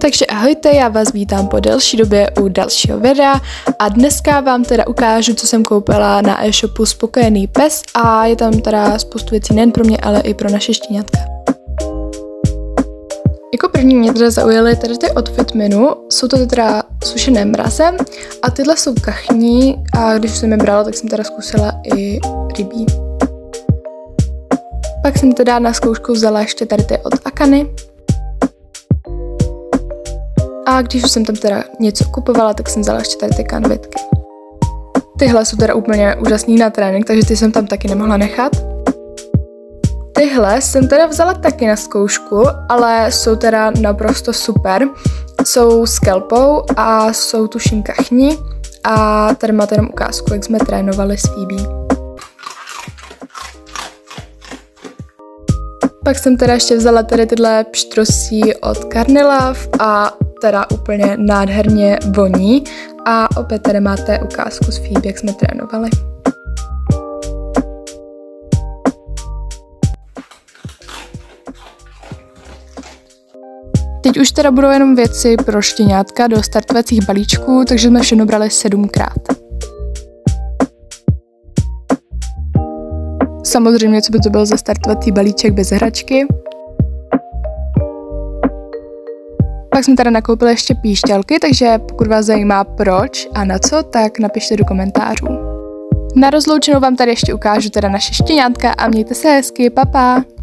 Takže ahojte, já vás vítám po delší době u dalšího videa a dneska vám teda ukážu, co jsem koupila na e-shopu Spokojený pes a je tam teda spoustu věcí nejen pro mě, ale i pro naše štěňatka. Jako první mě teda zaujaly tady ty od Fitminu, jsou to teda sušené mraze a tyhle jsou kachní a když jsem je brala, tak jsem teda zkusila i rybí. Pak jsem teda na zkoušku vzala ještě tady ty od Akany. A když už jsem tam teda něco kupovala, tak jsem vzala ještě tady ty kanvitky. Tyhle jsou teda úplně úžasný na trénink, takže ty jsem tam taky nemohla nechat. Tyhle jsem teda vzala taky na zkoušku, ale jsou teda naprosto super. Jsou s kelpou a jsou tuším kachní a tady máte jenom ukázku, jak jsme trénovali s Phoebe. Pak jsem teda ještě vzala tady tyhle pštrosí od Carnilove a teda úplně nádherně voní a opět tady máte ukázku s Phoebe, jak jsme trénovali. Teď už teda budou jenom věci pro štěňátka do startovacích balíčků, takže jsme všechno brali 7krát. Samozřejmě, co by to byl za startovací balíček bez hračky. Pak jsme teda nakoupili ještě píšťalky, takže pokud vás zajímá proč a na co, tak napište do komentářů. Na rozloučenou vám tady ještě ukážu teda naše štěňátka a mějte se hezky, pa pa!